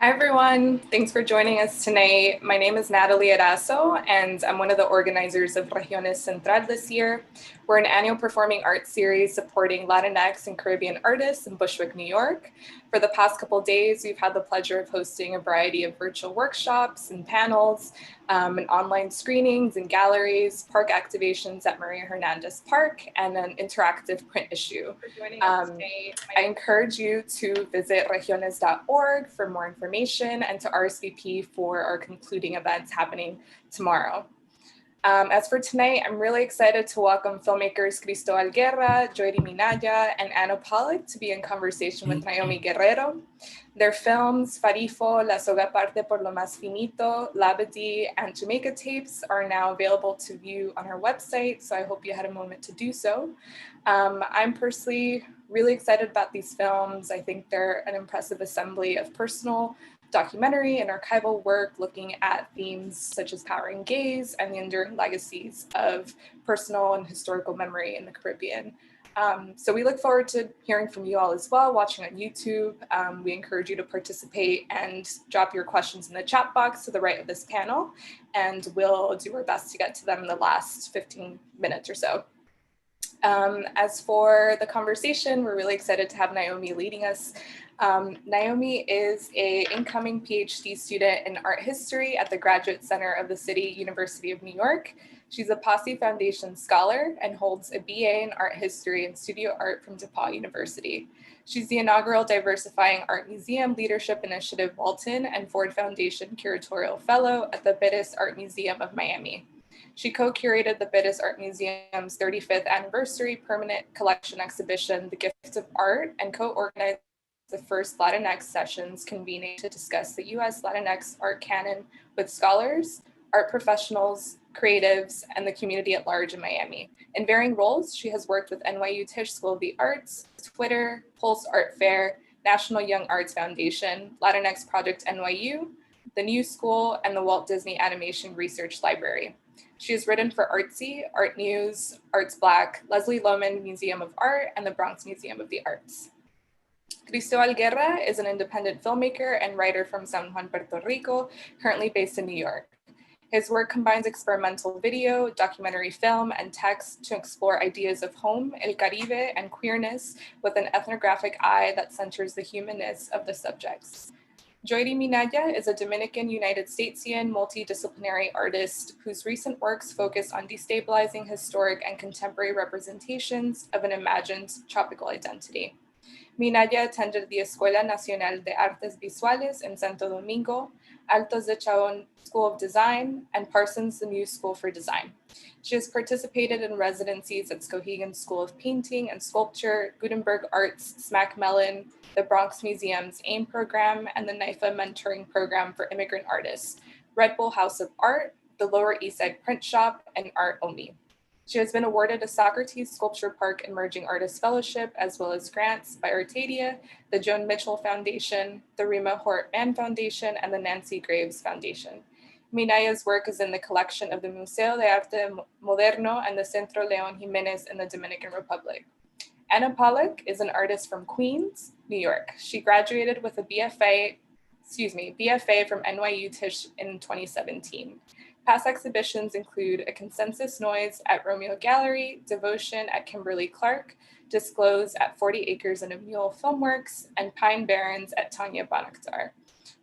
Hi everyone, thanks for joining us tonight. My name is Natalie Erazo and I'm one of the organizers of Regiones Central this year. We're an annual performing arts series supporting Latinx and Caribbean artists in Bushwick, New York. For the past couple of days, we've had the pleasure of hosting a variety of virtual workshops and panels, and online screenings and galleries, park activations at Maria Hernandez Park, and an interactive print issue. I encourage you to visit regiones.org for more information and to RSVP for our concluding events happening tomorrow. As for tonight, I'm really excited to welcome filmmakers Cristóbal Guerra, Joiri Minaya, and Anna Pollack to be in conversation with Naiomy Guerrero. Their films, Farifo, La Soga Parte por lo Más Finito, Labadee, and Jamaica Tapes are now available to view on our website, so I hope you had a moment to do so. I'm personally really excited about these films. I think they're an impressive assembly of personal, documentary, and archival work looking at themes such as power and gaze and the enduring legacies of personal and historical memory in the Caribbean. So we look forward to hearing from you all as well, watching on YouTube. We encourage you to participate and drop your questions in the chat box to the right of this panel, and we'll do our best to get to them in the last 15 minutes or so. As for the conversation, we're really excited to have Naiomy leading us. Naiomy is an incoming PhD student in art history at the Graduate Center of the City University of New York. She's a Posse Foundation scholar and holds a BA in art history and studio art from DePaul University. She's the inaugural Diversifying Art Museum Leadership Initiative Walton and Ford Foundation Curatorial Fellow at the Bittis Art Museum of Miami. She co-curated the Bittis Art Museum's 35th anniversary permanent collection exhibition, The Gift of Art, and co-organized the first Latinx sessions convening to discuss the US Latinx art canon with scholars, art professionals, creatives, and the community at large in Miami. In varying roles, she has worked with NYU Tisch School of the Arts, Twitter, Pulse Art Fair, National Young Arts Foundation, Latinx Project NYU, the New School, and the Walt Disney Animation Research Library. She has written for Artsy, Art News, Arts Black, Leslie Lohman Museum of Art, and the Bronx Museum of the Arts. Cristóbal Guerra is an independent filmmaker and writer from San Juan, Puerto Rico, currently based in New York. His work combines experimental video, documentary film, and text to explore ideas of home, El Caribe, and queerness with an ethnographic eye that centers the humanness of the subjects. Joiri Minaya is a Dominican United Statesian multidisciplinary artist whose recent works focus on destabilizing historic and contemporary representations of an imagined tropical identity. Minaya attended the Escuela Nacional de Artes Visuales in Santo Domingo, Altos de Chabón School of Design, and Parsons the New School for Design. She has participated in residencies at Skowhegan School of Painting and Sculpture, Gutenberg Arts, Smack Mellon, the Bronx Museum's AIM program, and the NYFA Mentoring Program for Immigrant Artists, Red Bull House of Art, the Lower East Side Print Shop, and Art Omi. She has been awarded a Socrates Sculpture Park Emerging Artist Fellowship, as well as grants by Arcadia, the Joan Mitchell Foundation, the Rima Hort Mann Foundation, and the Nancy Graves Foundation. Minaya's work is in the collection of the Museo de Arte Moderno and the Centro Leon Jimenez in the Dominican Republic. Anna Pollack is an artist from Queens, New York. She graduated with a BFA from NYU Tisch in 2017. Past exhibitions include A Consensus Noise at Romeo Gallery, Devotion at Kimberly Clark, Disclose at 40 Acres and a Mule Filmworks, and Pine Barrens at Tanya Bonakhtar.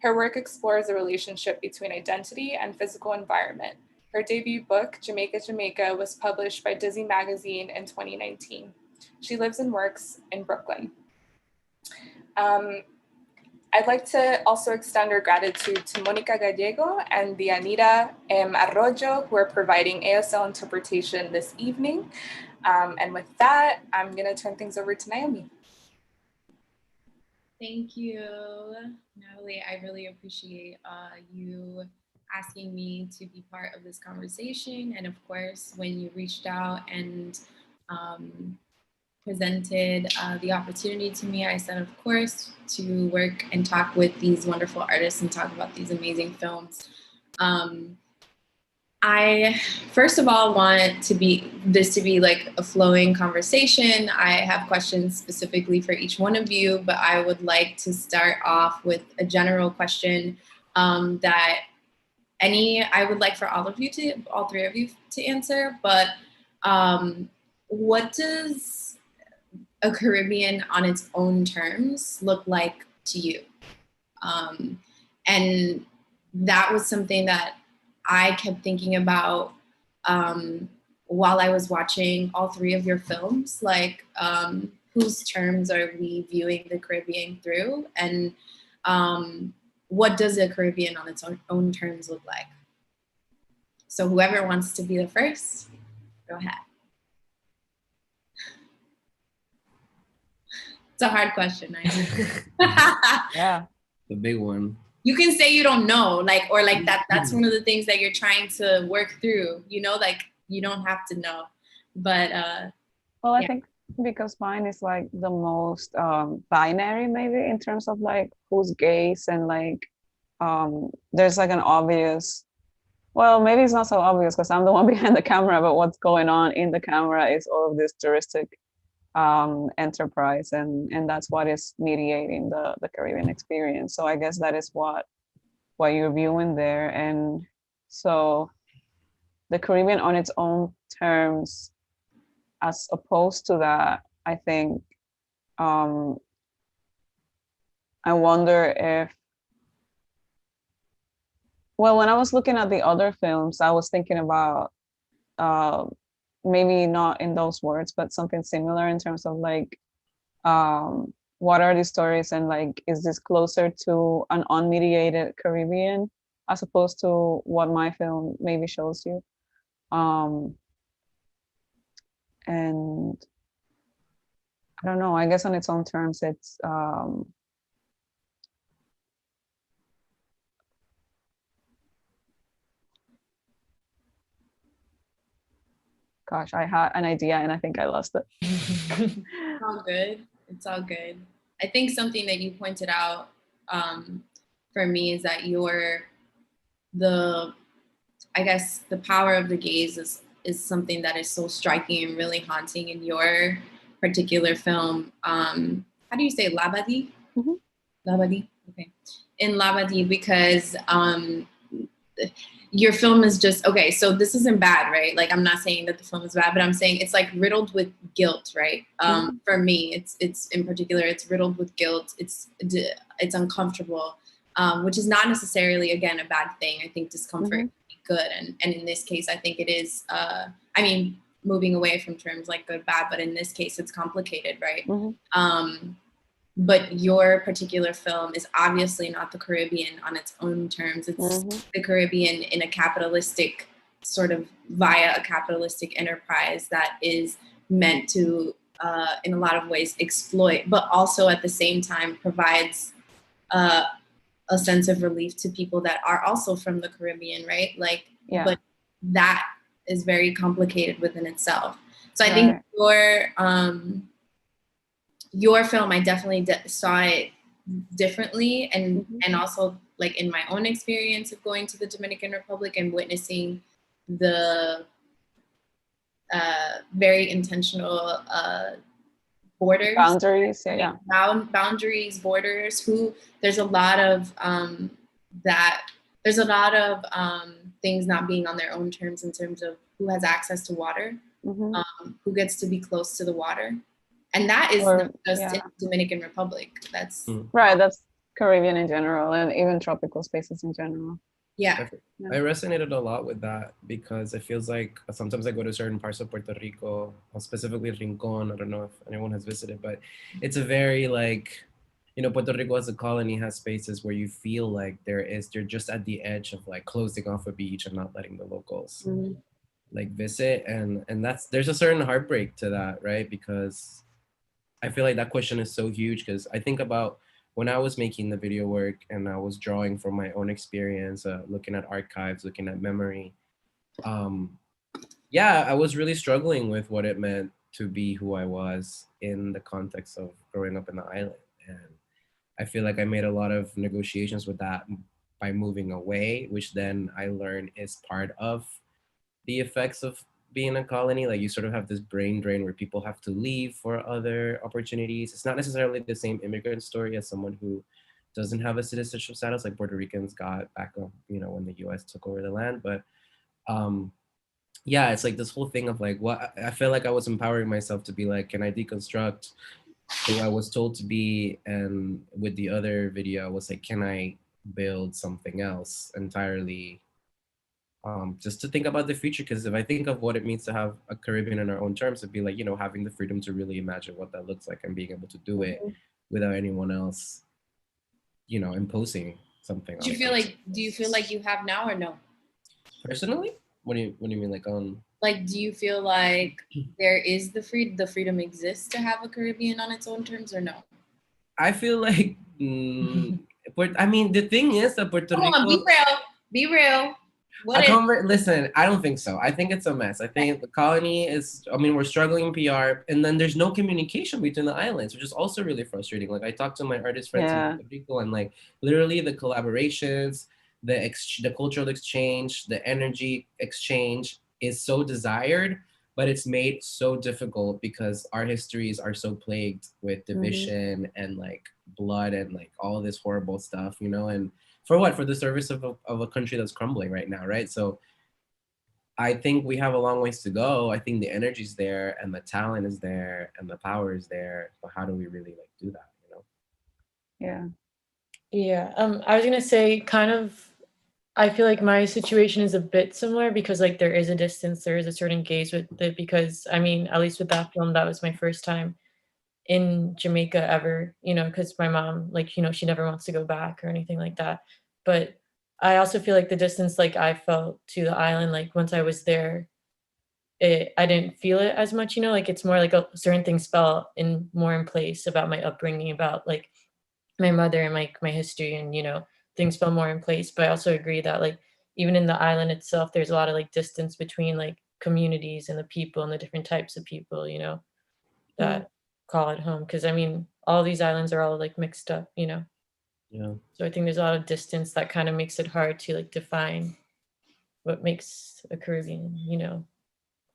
Her work explores the relationship between identity and physical environment. Her debut book, Jamaica, Jamaica, was published by Dizzy Magazine in 2019. She lives and works in Brooklyn. I'd like to also extend our gratitude to Monica Gallego and Dianita Arroyo, who are providing ASL interpretation this evening. And with that, I'm going to turn things over to Naiomy. Thank you, Natalie. I really appreciate you asking me to be part of this conversation. And of course, when you reached out and presented the opportunity to me, I said, of course, to work and talk with these wonderful artists and talk about these amazing films. I first of all want this to be like a flowing conversation. I have questions specifically for each one of you, but I would like to start off with a general question that I would like for all three of you to answer. But what does a Caribbean on its own terms look like to you? And that was something that I kept thinking about while I was watching all three of your films, like whose terms are we viewing the Caribbean through, and what does the Caribbean on its own terms look like? So whoever wants to be the first, go ahead. It's a hard question, I know. Yeah. The big one. You can say you don't know, like, or like that's one of the things that you're trying to work through, you know, like you don't have to know. But well, I think because mine is like the most binary maybe in terms of like who's gaze, and like there's like an obvious, well, maybe it's not so obvious because I'm the one behind the camera, but what's going on in the camera is all of this touristic enterprise, and that's what is mediating the Caribbean experience. So I guess that is what you're viewing there. And so the Caribbean on its own terms, as opposed to that, I think I wonder if, well, when I was looking at the other films, I was thinking about maybe not in those words, but something similar in terms of like, what are these stories, and like, is this closer to an unmediated Caribbean as opposed to what my film maybe shows you? And I don't know, I guess on its own terms, it's gosh, I had an idea and I think I lost it. It's all good. It's all good. I think something that you pointed out for me is that I guess the power of the gaze is something that is so striking and really haunting in your particular film. How do you say Labadi? Mm-hmm. Labadi? Okay. In Labadi, because your film is just, okay, so this isn't bad, right? Like, I'm not saying that the film is bad, but I'm saying it's like riddled with guilt, right? For me, it's in particular, it's riddled with guilt. It's uncomfortable, which is not necessarily, again, a bad thing. I think discomfort can be good. And in this case, I think it is, I mean, moving away from terms like good, bad, but in this case, it's complicated, right? But your particular film is obviously not the Caribbean on its own terms. It's the Caribbean in a capitalistic, sort of via a capitalistic enterprise that is meant to, in a lot of ways, exploit, but also at the same time provides a sense of relief to people that are also from the Caribbean, right? Like, but that is very complicated within itself. So I think your film, I definitely saw it differently, and also like in my own experience of going to the Dominican Republic and witnessing the very intentional borders, boundaries, boundaries, borders. There's a lot of things not being on their own terms in terms of who has access to water, who gets to be close to the water. And that is not just in the Dominican Republic. That's right. That's Caribbean in general, and even tropical spaces in general. Yeah. I resonated a lot with that because it feels like sometimes I go to certain parts of Puerto Rico, specifically Rincon. I don't know if anyone has visited, but it's a very like, you know, Puerto Rico as a colony has spaces where you feel like they're just at the edge of like closing off a beach and not letting the locals like visit. And there's a certain heartbreak to that, right? Because I feel like that question is so huge, because I think about when I was making the video work and I was drawing from my own experience, looking at archives, looking at memory. I was really struggling with what it meant to be who I was in the context of growing up in the island. And I feel like I made a lot of negotiations with that by moving away, which then I learned is part of the effects of being a colony. Like you sort of have this brain drain where people have to leave for other opportunities. It's not necessarily the same immigrant story as someone who doesn't have a citizenship status, like Puerto Ricans got back on, when the US took over the land. But yeah, it's like this whole thing of like, what I feel like I was empowering myself to be like, can I deconstruct who I was told to be? And with the other video, I was like, can I build something else entirely? Just to think about the future, because if I think of what it means to have a Caribbean in our own terms, it'd be like, having the freedom to really imagine what that looks like and being able to do it without anyone else, imposing something Do on you feel like you have now or no? Personally? What do you mean, like on? Like, do you feel like there is the freedom exists to have a Caribbean on its own terms or no? I feel like, I mean, the thing is that Puerto Rico. Come on, be real. Listen, I don't think so. I think it's a mess. I think the colony is, we're struggling in PR, and then there's no communication between the islands, which is also really frustrating. Like I talked to my artist friends in Puerto Rico, and like literally the collaborations, the cultural exchange, the energy exchange is so desired, but it's made so difficult because our histories are so plagued with division and like blood and like all this horrible stuff, and for what? For the service of a country that's crumbling right now, right? So I think we have a long ways to go. I think the energy's there and the talent is there and the power is there. But how do we really like do that, Yeah. Yeah. I was gonna say kind of, I feel like my situation is a bit similar because like there is a distance, there is a certain gaze with it because at least with that film, that was my first time in Jamaica ever, because my mom, like, she never wants to go back or anything like that. But I also feel like the distance, like I felt to the island, like once I was there, I didn't feel it as much, like it's more like certain things felt more in place about my upbringing, about like my mother and like my history and, things fell more in place. But I also agree that like even in the island itself, there's a lot of like distance between like communities and the people and the different types of people, that call it home, because all these islands are all like mixed up, Yeah. So I think there's a lot of distance that kind of makes it hard to like define what makes a Caribbean,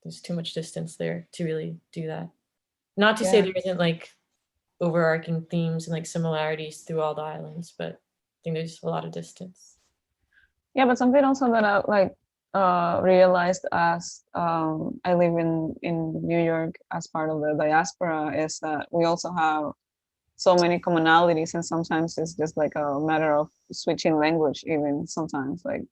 there's too much distance there to really do that. Not to say there isn't like overarching themes and like similarities through all the islands, but I think there's a lot of distance. Yeah, but something also that I like realized as I live in New York as part of the diaspora is that we also have so many commonalities, and sometimes it's just like a matter of switching language. Even sometimes, like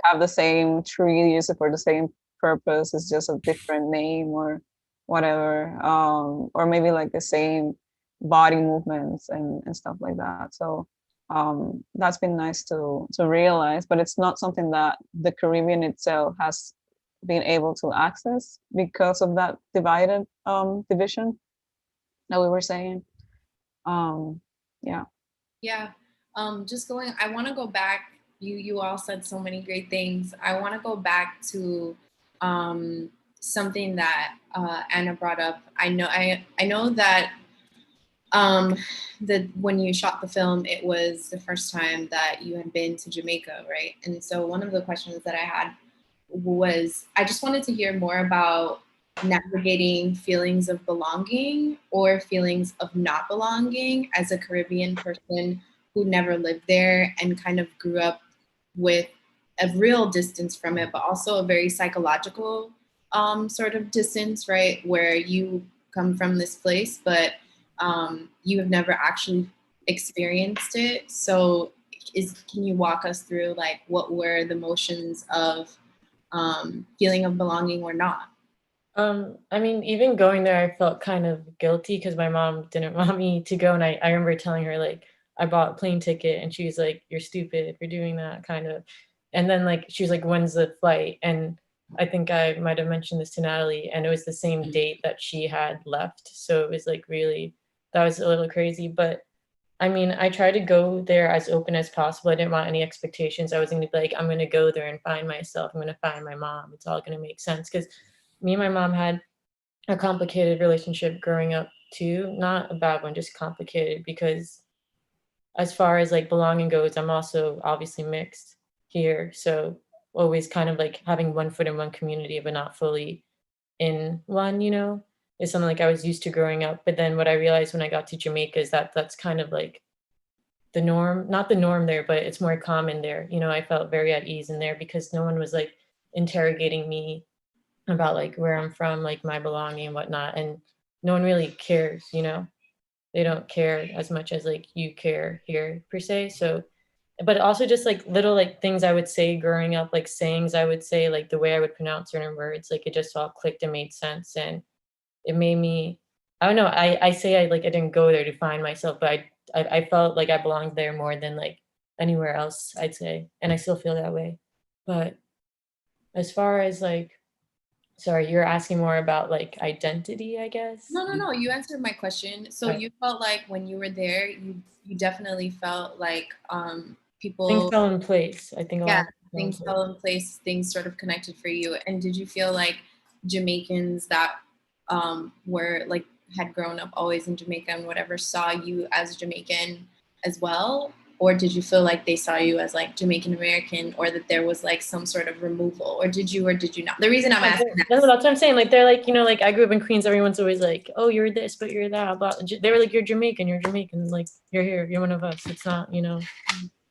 have the same tree, use it for the same purpose. It's just a different name or whatever, or maybe like the same body movements and stuff like that. So that's been nice to realize, but it's not something that the Caribbean itself has been able to access because of that divided division that we were saying. Just going, I want to go back. You all said so many great things. I want to go back to something that Anna brought up. I know that when you shot the film, it was the first time that you had been to Jamaica, right? And so one of the questions that I had was, I just wanted to hear more about navigating feelings of belonging or feelings of not belonging as a Caribbean person who never lived there and kind of grew up with a real distance from it, but also a very psychological sort of distance, right? Where you come from this place, but you have never actually experienced it. So can you walk us through like what were the motions of feeling of belonging or not? Even going there, I felt kind of guilty because my mom didn't want me to go. And I remember telling her, like, I bought a plane ticket and she was like, you're stupid for doing that, kind of. And then like, she was like, when's the flight? And I think I might have mentioned this to Natalie, and it was the same date that she had left. So it was like really, that was a little crazy. But I tried to go there as open as possible. I didn't want any expectations. I was going to be like, I'm going to go there and find myself. I'm going to find my mom. It's all going to make sense. Because me and my mom had a complicated relationship growing up too. Not a bad one, just complicated, because as far as like belonging goes, I'm also obviously mixed here. So always kind of like having one foot in one community but not fully in one, you know, is something like I was used to growing up. But then what I realized when I got to Jamaica is that that's kind of like the norm, not the norm there, but it's more common there. You know, I felt very at ease in there because no one was like interrogating me about like where I'm from, like my belonging and whatnot. And no one really cares, you know, they don't care as much as like you care here per se. So, but also just like little like things I would say growing up, like sayings I would say, like the way I would pronounce certain words, like it just all clicked and made sense. And it made me, I don't know, I say I like I didn't go there to find myself, but I felt like I belonged there more than like anywhere else, I'd say. And I still feel that way. But as far as like, sorry, you're asking more about like identity, I guess. No, you answered my question. So you felt like when you were there, you definitely felt like people, Things fell in place. I think a lot yeah, of things fell in place, things sort of connected for you. And did you feel like Jamaicans that were like had grown up always in Jamaica and whatever saw you as Jamaican as well? Or did you feel like they saw you as like Jamaican American, or that there was like some sort of removal, or did you not? The reason I'm asking that. That's what I'm saying. Like they're like, you know, like I grew up in Queens. Everyone's always like, oh, you're this, but you're that. Blah. They were like, you're Jamaican. Like you're here. You're one of us. It's not, you know.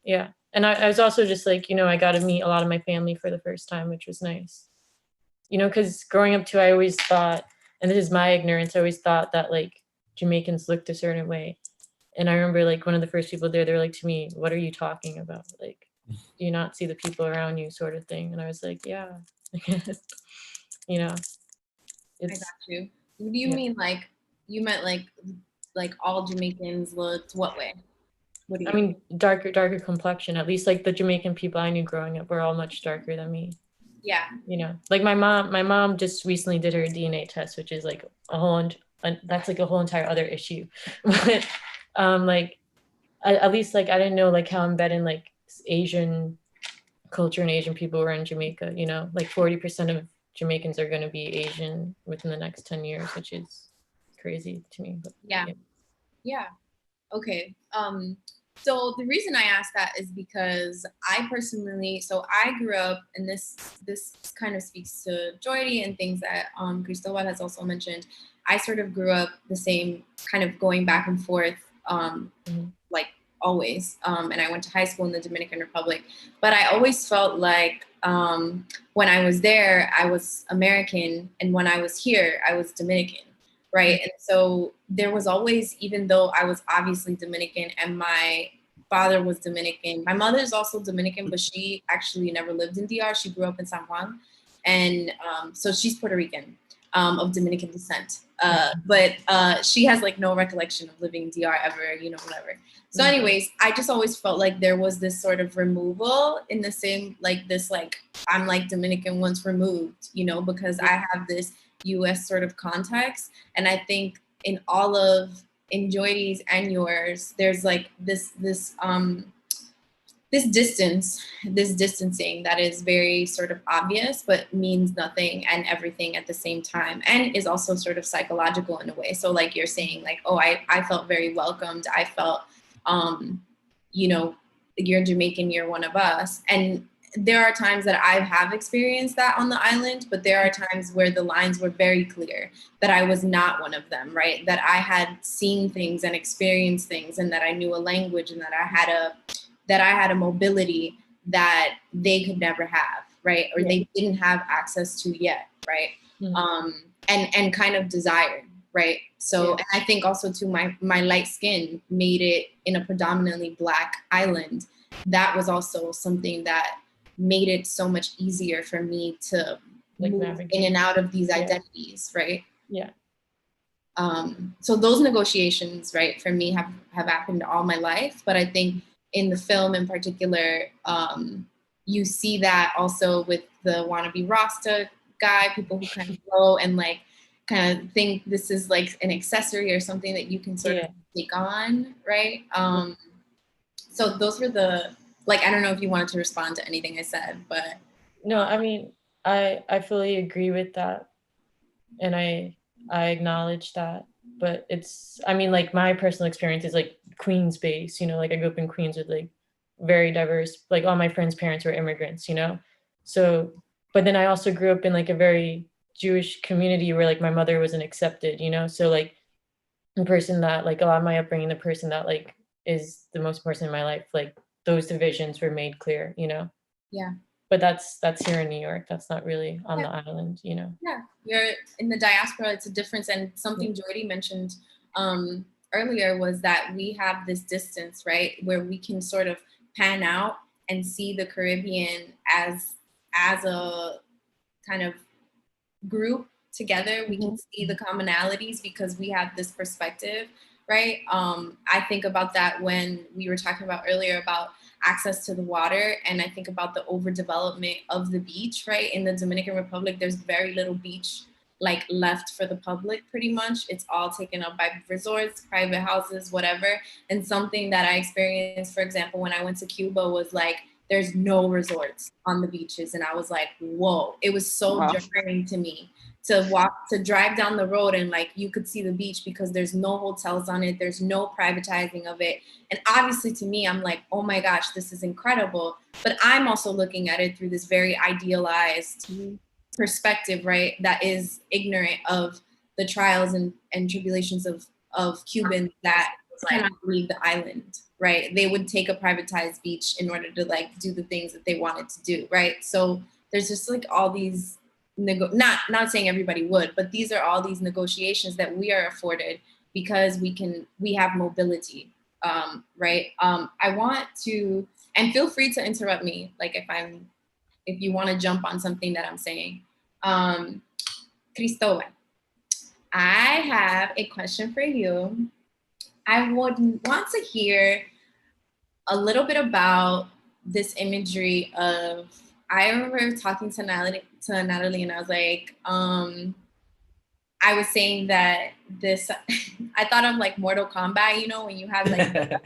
Yeah. And I was also just like, you know, I got to meet a lot of my family for the first time, which was nice. You know, because growing up too, I always thought, and this is my ignorance, I always thought that like Jamaicans looked a certain way. And I remember like one of the first people there, they were like to me, what are you talking about? Like, do you not see the people around you, sort of thing? And I was like, yeah, you know, I got you. What do you mean? Like, you meant like all Jamaicans looked what way? What do you mean? Darker complexion. At least like the Jamaican people I knew growing up were all much darker than me. Yeah. You know, like my mom just recently did her DNA test, which is like that's like a whole entire other issue. But like at least like I didn't know like how embedded like Asian culture and Asian people were in Jamaica. You know, like 40% of Jamaicans are going to be Asian within the next 10 years, which is crazy to me. But, yeah. Okay. So the reason I asked that is because I personally, so I grew up, and this kind of speaks to Joiri and things that Cristóbal has also mentioned. I sort of grew up the same, kind of going back and forth, like always. And I went to high school in the Dominican Republic, but I always felt like when I was there, I was American, and when I was here, I was Dominican. Right. And so there was always, even though I was obviously Dominican and my father was Dominican, my mother is also Dominican, but she actually never lived in DR. She grew up in San Juan. And so she's Puerto Rican of Dominican descent. But she has like no recollection of living in DR ever, you know, whatever. So anyways, I just always felt like there was this sort of removal in the same, like this, like I'm like Dominican once removed, you know, because I have this US sort of context. And I think in Joiri's and yours, there's like this distancing that is very sort of obvious, but means nothing and everything at the same time, and is also sort of psychological in a way. So like you're saying like, oh, I felt very welcomed. I felt, you know, you're Jamaican, you're one of us. And there are times that I have experienced that on the island, but there are times where the lines were very clear that I was not one of them, right? That I had seen things and experienced things, and that I knew a language, and that I had a mobility that they could never have, right? Or they didn't have access to yet, right? And kind of desired, right? So and I think also too, my light skin made it in a predominantly Black island. That was also something that made it so much easier for me to like move in and out of these identities, right? Yeah. So those negotiations, right, for me have happened all my life. But I think in the film in particular, you see that also with the wannabe Rasta guy, people who kind of go and like kind of think this is like an accessory or something that you can sort of take on, right? So those were the, like, I don't know if you wanted to respond to anything I said, but. No, I mean, I fully agree with that. And I acknowledge that, but it's, I mean, like my personal experience is like Queens based, you know, like I grew up in Queens with like very diverse, like all my friends' parents were immigrants, you know? So, but then I also grew up in like a very Jewish community where like my mother wasn't accepted, you know? So like the person that like a lot of my upbringing, the person that like is the most important in my life, like those divisions were made clear, you know? Yeah. But that's here in New York. That's not really on the island, you know? Yeah, you're in the diaspora, it's a difference. And something Joiri mentioned earlier was that we have this distance, right? Where we can sort of pan out and see the Caribbean as a kind of group together. We can see the commonalities because we have this perspective, right? I think about that when we were talking about earlier about access to the water, and I think about the overdevelopment of the beach, right? In the Dominican Republic, there's very little beach like left for the public, pretty much. It's all taken up by resorts, private houses, whatever. And something that I experienced, for example, when I went to Cuba was like, there's no resorts on the beaches. And I was like, whoa, it was so jarring to me to drive down the road and like you could see the beach because there's no hotels on it, there's no privatizing of it. And obviously to me, I'm like, oh my gosh, this is incredible. But I'm also looking at it through this very idealized perspective, right? That is ignorant of the trials and tribulations of Cubans that cannot leave the island, right? They would take a privatized beach in order to like do the things that they wanted to do, right? So there's just like all these not saying everybody would, but these are all these negotiations that we are afforded because we have mobility, right? I want to, and feel free to interrupt me, like if you want to jump on something that I'm saying. Cristóbal, I have a question for you. I would want to hear a little bit about this imagery of, I remember talking to Natalie and I was like, I was saying that this, I thought of like Mortal Kombat, you know, when you have like,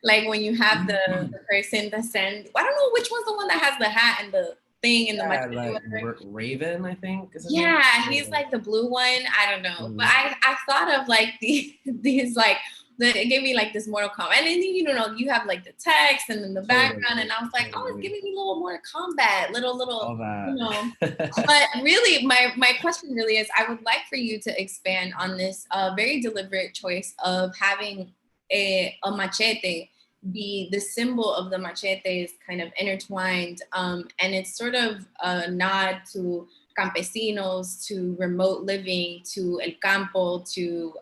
like when you have the person that send, I don't know which one's the one that has the hat and the thing and the like Raven, I think. He's like the blue one. I don't know, but I thought of like these like it gave me like this Mortal Kombat, and then you know you have like the text and then the background, and I was like, oh, it's giving me a little Mortal Kombat, little you know. But really, my question really is, I would like for you to expand on this very deliberate choice of having a machete be the symbol of the machete is kind of intertwined, and it's sort of a nod to campesinos, to remote living, to el campo, to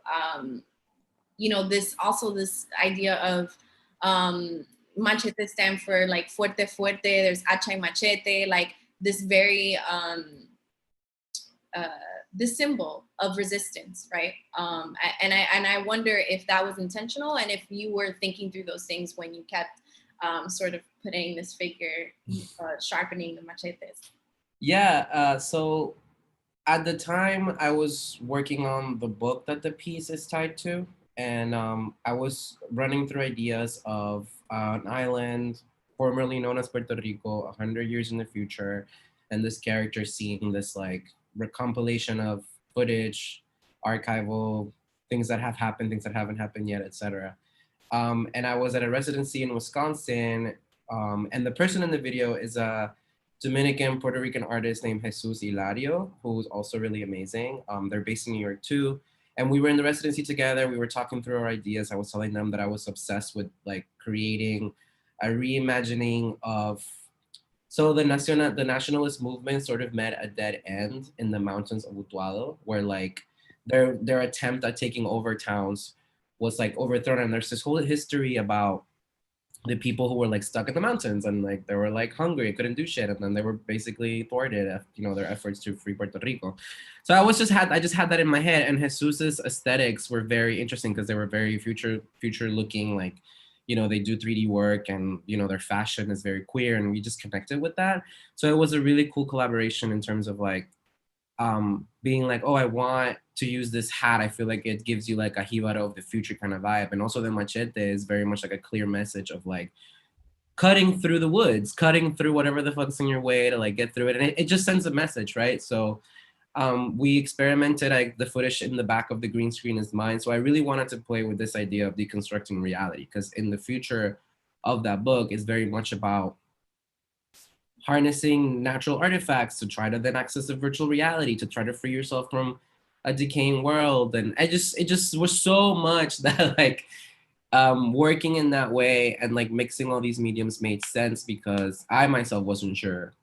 you know, this idea of machete stand for like fuerte fuerte. There's hacha y machete, like this very this symbol of resistance, right? And I wonder if that was intentional and if you were thinking through those things when you kept sort of putting this figure, sharpening the machetes. Yeah, so at the time I was working on the book that the piece is tied to, and I was running through ideas of an island formerly known as Puerto Rico 100 years in the future, and this character seeing this like recompilation of footage, archival, things that have happened, things that haven't happened yet, etc. And I was at a residency in Wisconsin, and the person in the video is a Dominican Puerto Rican artist named Jesus Hilario, who's also really amazing. They're based in New York too. And we were in the residency together. We were talking through our ideas. I was telling them that I was obsessed with like creating a reimagining of, so the nationalist movement sort of met a dead end in the mountains of Utuado, where like their attempt at taking over towns was like overthrown. And there's this whole history about the people who were like stuck in the mountains and like they were like hungry, couldn't do shit, and then they were basically thwarted, you know, their efforts to free Puerto Rico. So I just had that in my head, and Jesus's aesthetics were very interesting because they were very future looking, like, you know, they do 3D work and, you know, their fashion is very queer, and we just connected with that. So it was a really cool collaboration in terms of like being like, oh, I want to use this hat. I feel like it gives you like a Jibaro of the future kind of vibe. And also the machete is very much like a clear message of like cutting through the woods, cutting through whatever the fuck's in your way to like get through it. And it just sends a message, right? So we experimented, like the footage in the back of the green screen is mine. So I really wanted to play with this idea of deconstructing reality, because in the future of that book is very much about harnessing natural artifacts to try to then access a virtual reality to try to free yourself from a decaying world. And it just was so much that like working in that way and like mixing all these mediums made sense because I myself wasn't sure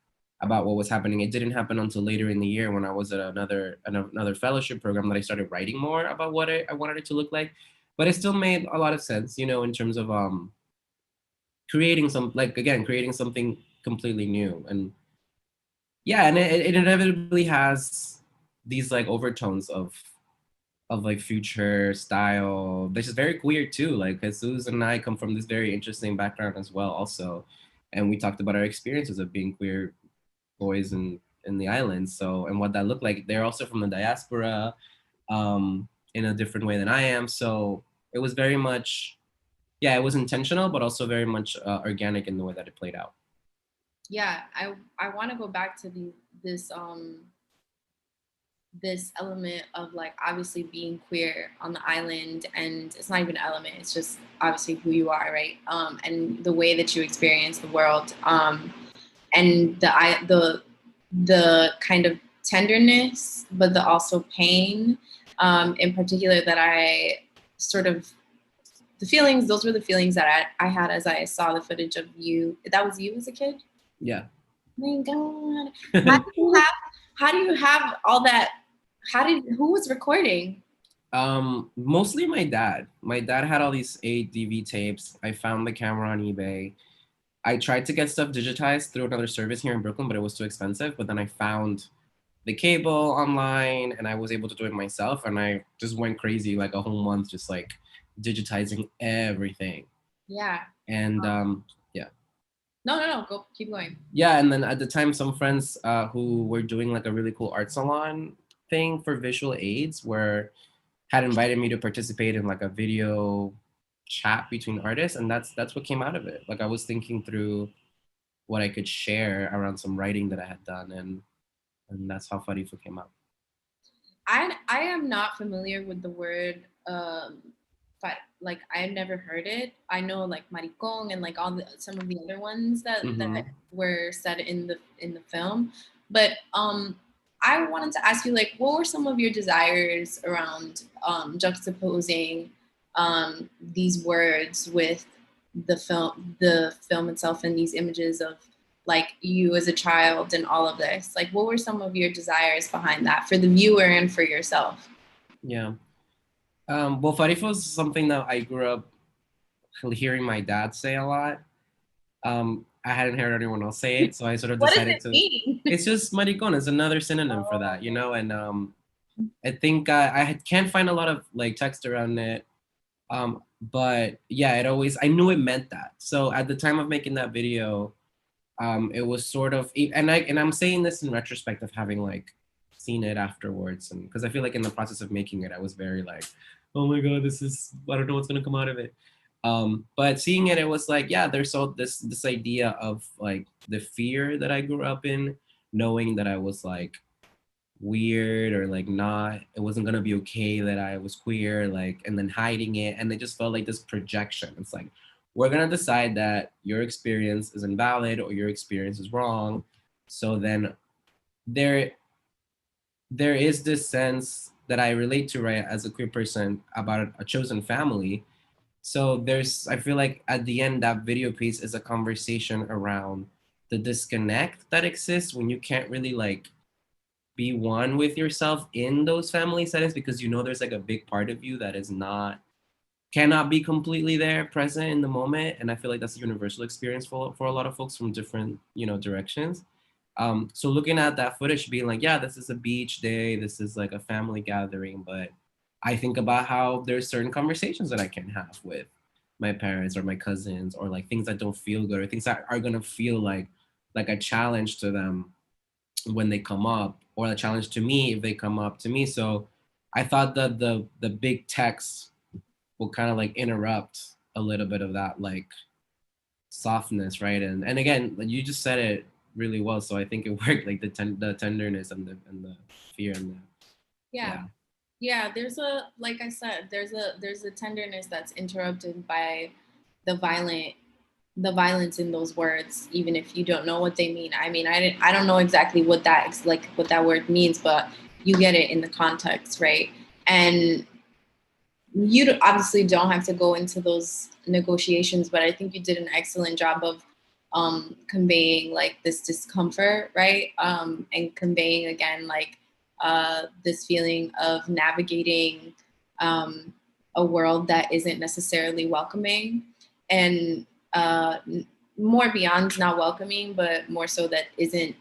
about what was happening. It didn't happen until later in the year when I was at another fellowship program that I started writing more about what I wanted it to look like. But it still made a lot of sense, you know, in terms of creating something completely new. And yeah, and it inevitably has these like overtones of like future style, which is very queer too. Like Jesus and I come from this very interesting background as well also. And we talked about our experiences of being queer boys in the islands. So, and what that looked like. They're also from the diaspora in a different way than I am. So it was very much, yeah, it was intentional, but also very much organic in the way that it played out. Yeah, I want to go back to this element of like obviously being queer on the island, and it's not even an element, it's just obviously who you are, right? And the way that you experience the world, and the kind of tenderness, but the also pain, in particular that I sort of, those were the feelings that I had as I saw the footage of you. That was you as a kid? Yeah. Oh my God. How do you have all that? Who was recording? Mostly my dad. My dad had all these ADV tapes. I found the camera on eBay. I tried to get stuff digitized through another service here in Brooklyn, but it was too expensive. But then I found the cable online and I was able to do it myself. And I just went crazy like a whole month, just like digitizing everything. Yeah. And yeah. No, go, keep going. Yeah, and then at the time, some friends who were doing like a really cool art salon thing for visual aids had invited me to participate in like a video chat between artists, and that's what came out of it. Like I was thinking through what I could share around some writing that I had done, and that's how Farifo came out. I am not familiar with the word, like I've never heard it. I know like maricón and like some of the other ones that were said in the film, but I wanted to ask you, like, what were some of your desires around juxtaposing these words with the film itself and these images of like you as a child and all of this? Like, what were some of your desires behind that for the viewer and for yourself? Yeah. Well, Farifo is something that I grew up hearing my dad say a lot. I hadn't heard anyone else say it, so I sort of decided to. Mean? It's just maricón. It's another synonym for that, you know. And I think I can't find a lot of like text around it. But yeah, I knew it meant that. So at the time of making that video, it was sort of, and I'm saying this in retrospect of having like seen it afterwards, and because I feel like in the process of making it, I was very like, oh my God, I don't know what's gonna come out of it. But seeing it, it was like, yeah, there's all this idea of like the fear that I grew up in, knowing that I was like weird or like not, it wasn't gonna be okay that I was queer, like, and then hiding it. And it just felt like this projection. It's like, we're gonna decide that your experience is invalid or your experience is wrong. So then there is this sense that I relate to, right, as a queer person about a chosen family. So I feel like at the end, that video piece is a conversation around the disconnect that exists when you can't really like be one with yourself in those family settings, because you know there's like a big part of you that cannot be completely there present in the moment. And I feel like that's a universal experience for a lot of folks from different, you know, directions. So looking at that footage, being like, yeah, this is a beach day, this is like a family gathering, but I think about how there's certain conversations that I can have with my parents or my cousins, or like things that don't feel good, or things that are gonna feel like a challenge to them when they come up, or a challenge to me if they come up to me. So I thought that the big text will kind of like interrupt a little bit of that like softness, right? And again, you just said it really well, so I think it worked, like the tenderness and the fear and yeah, there's a, like I said, there's a tenderness that's interrupted by the violent the violence in those words, even if you don't know what they mean. I mean, I don't know exactly what that word means, but you get it in the context, right? And you obviously don't have to go into those negotiations, but I think you did an excellent job of conveying like this discomfort, right? And conveying again, like this feeling of navigating a world that isn't necessarily welcoming, and more beyond not welcoming, but more so that isn't,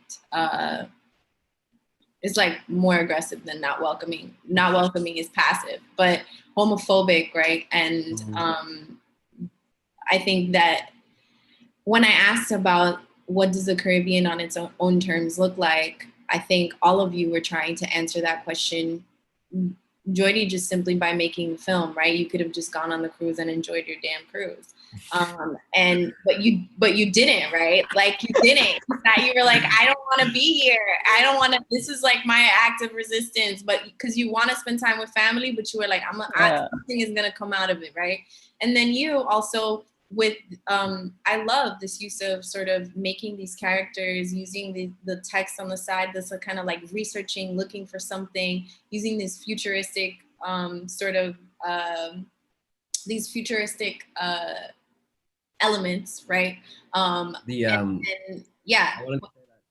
it's like more aggressive than not welcoming. Not welcoming is passive, but homophobic, right? And I think that when I asked about what does the Caribbean on its own terms look like, I think all of you were trying to answer that question, Joiri, just simply by making the film, right? You could have just gone on the cruise and enjoyed your damn cruise. But you didn't, right? Like you didn't. You were like, I don't want to be here. I don't want to, this is like my act of resistance, but because you want to spend time with family, but you were like, something is going to come out of it, right? And then you also, with I love this use of sort of making these characters, using the text on the side that's kind of like researching, looking for something, using this futuristic these futuristic elements, right? Yeah.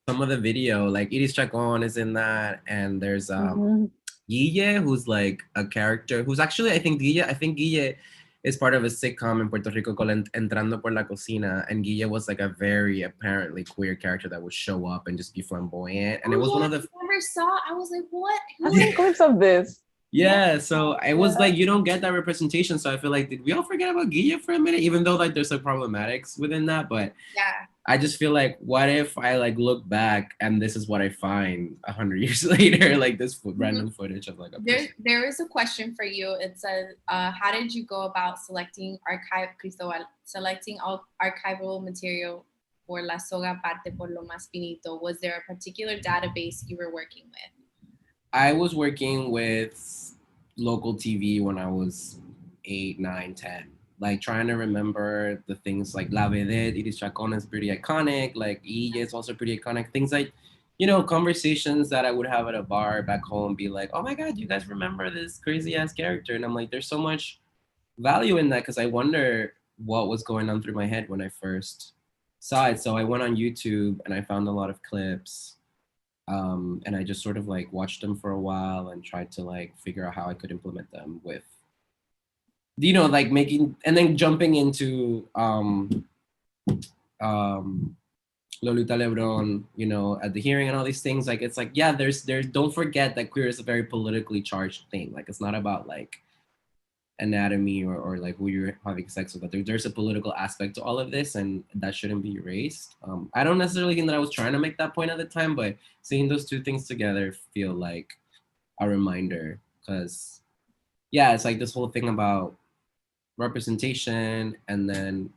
Some of the video, like Iris Chacon is in that, and there's Guille, who's like a character who's actually, I think Guille is part of a sitcom in Puerto Rico called Entrando por la Cocina, and Guille was like a very apparently queer character that would show up and just be flamboyant, and it was one of the. I never saw. I was like, what? I've seen clips of this. Yeah, so it was like you don't get that representation. So I feel like, did we all forget about Guille for a minute? Even though like there's some problematics within that, but yeah, I just feel like, what if I like look back and this is what I find 100 years later, like this random footage of like a person. There is a question for you. It says, how did you go about selecting archival material for La Soga Parte por lo Más Finito? Was there a particular database you were working with? I was working with local TV when I was 8, 9, 10. Like trying to remember the things like La Vedette, Iris Chacon is pretty iconic. Like Ille is also pretty iconic. Things like, you know, conversations that I would have at a bar back home, be like, oh my God, you guys remember this crazy ass character? And I'm like, there's so much value in that, because I wonder what was going on through my head when I first saw it. So I went on YouTube and I found a lot of clips. And I just sort of like watched them for a while and tried to like figure out how I could implement them with, you know, like making, and then jumping into Lolita Lebron, you know, at the hearing and all these things. Like, it's like, yeah, there's don't forget that queer is a very politically charged thing. Like, it's not about like anatomy or like who you're having sex with, but there's a political aspect to all of this, and that shouldn't be erased. I don't necessarily think that I was trying to make that point at the time, but seeing those two things together feel like a reminder, because yeah, it's like this whole thing about representation and then